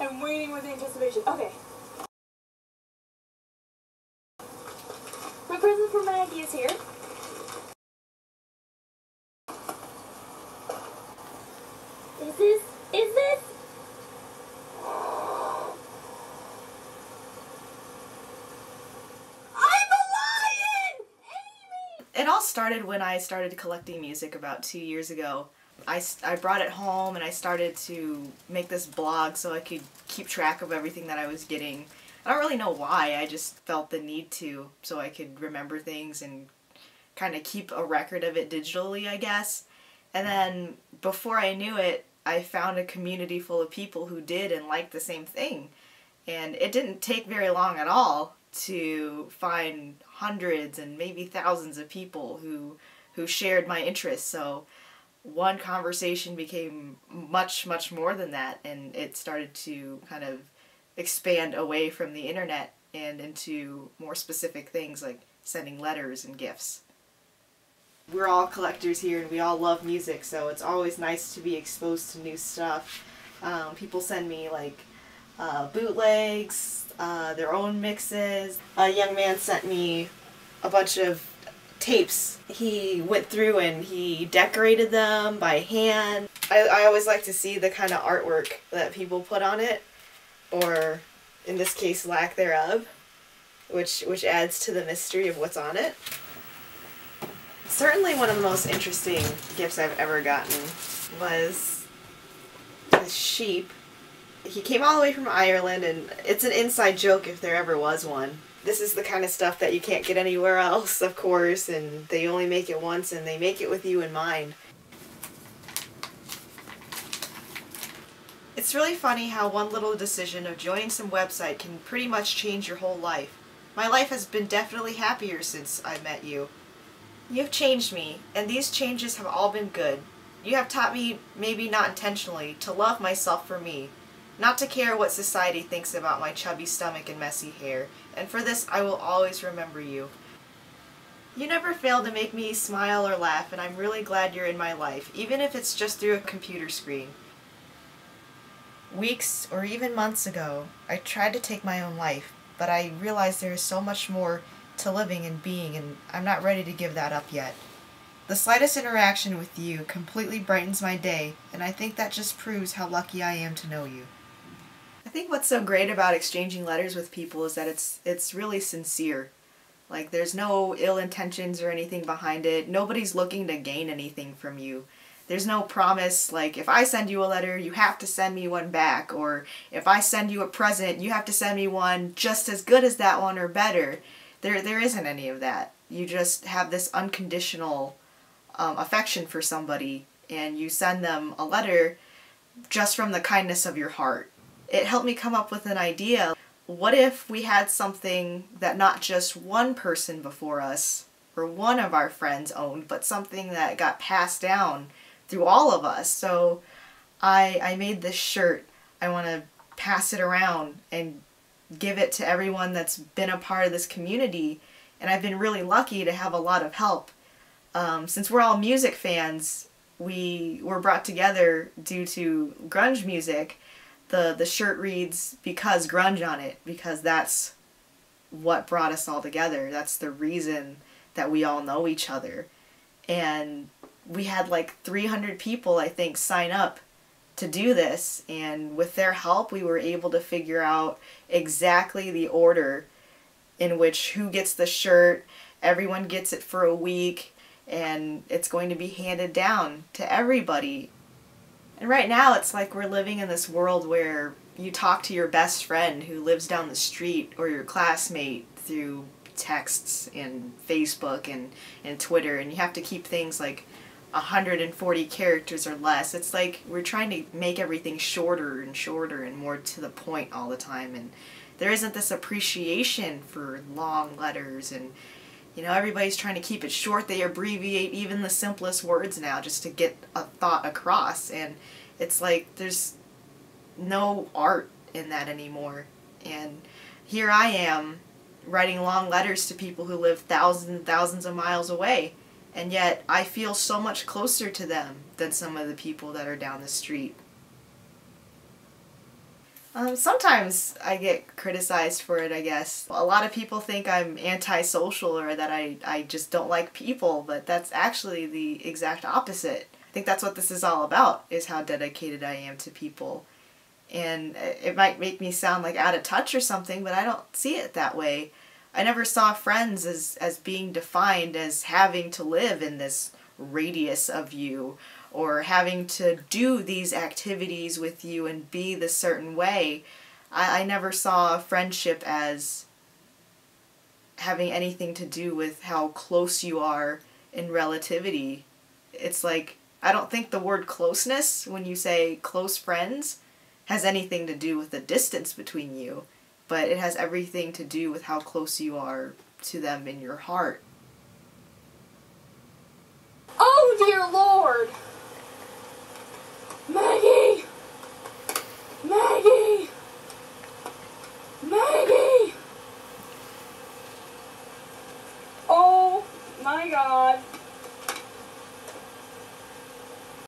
I'm waiting with anticipation. Okay. My present for Maggie is here. Is this? I'm a lion! It all started when I started collecting music about 2 years ago. I brought it home and I started to make this blog so I could keep track of everything that I was getting. I don't really know why, I just felt the need to, so I could remember things and kind of keep a record of it digitally, I guess. And then before I knew it, I found a community full of people who did and liked the same thing. And it didn't take very long at all to find hundreds and maybe thousands of people who shared my interests. So one conversation became much, much more than that, and it started to kind of expand away from the internet and into more specific things like sending letters and gifts. We're all collectors here and we all love music, so it's always nice to be exposed to new stuff. People send me like bootlegs, their own mixes. A young man sent me a bunch of tapes. He went through and he decorated them by hand. I always like to see the kind of artwork that people put on it, or in this case lack thereof, which adds to the mystery of what's on it. Certainly one of the most interesting gifts I've ever gotten was this sheep. He came all the way from Ireland, and it's an inside joke if there ever was one. This is the kind of stuff that you can't get anywhere else, of course, and they only make it once, and they make it with you in mind. It's really funny how one little decision of joining some website can pretty much change your whole life. My life has been definitely happier since I met you. You have changed me, and these changes have all been good. You have taught me, maybe not intentionally, to love myself for me, not to care what society thinks about my chubby stomach and messy hair, and for this I will always remember you. You never fail to make me smile or laugh, and I'm really glad you're in my life, even if it's just through a computer screen. Weeks, or even months ago, I tried to take my own life, but I realized there is so much more to living and being, and I'm not ready to give that up yet. The slightest interaction with you completely brightens my day, and I think that just proves how lucky I am to know you. I think what's so great about exchanging letters with people is that it's really sincere. Like, there's no ill intentions or anything behind it. Nobody's looking to gain anything from you. There's no promise, like, if I send you a letter, you have to send me one back, or if I send you a present, you have to send me one just as good as that one or better. There isn't any of that. You just have this unconditional affection for somebody, and you send them a letter just from the kindness of your heart. It helped me come up with an idea. What if we had something that not just one person before us or one of our friends owned, but something that got passed down through all of us? So I made this shirt. I want to pass it around and give it to everyone that's been a part of this community, and I've been really lucky to have a lot of help. Since we're all music fans, we were brought together due to grunge music. The shirt reads "Because Grunge" on it, because that's what brought us all together. That's the reason that we all know each other. And we had like 300 people, I think, sign up to do this, and with their help we were able to figure out exactly the order in which who gets the shirt. Everyone gets it for a week, and it's going to be handed down to everybody. And right now it's like we're living in this world where you talk to your best friend who lives down the street, or your classmate, through texts and Facebook and Twitter, and you have to keep things like 140 characters or less. It's like we're trying to make everything shorter and shorter and more to the point all the time, and there isn't this appreciation for long letters, and everybody's trying to keep it short. They abbreviate even the simplest words now just to get a thought across, and it's like there's no art in that anymore. And here I am writing long letters to people who live thousands and thousands of miles away, and yet I feel so much closer to them than some of the people that are down the street. Sometimes I get criticized for it, I guess. A lot of people think I'm antisocial or that I just don't like people, but that's actually the exact opposite. I think that's what this is all about, is how dedicated I am to people. And it might make me sound like out of touch or something, but I don't see it that way. I never saw friends as being defined as having to live in this radius of you, or having to do these activities with you and be the certain way. I never saw friendship as having anything to do with how close you are in relativity. It's like, I don't think the word closeness, when you say close friends, has anything to do with the distance between you, but it has everything to do with how close you are to them in your heart. Oh dear Lord! Maggie! Maggie! Maggie! Oh my God.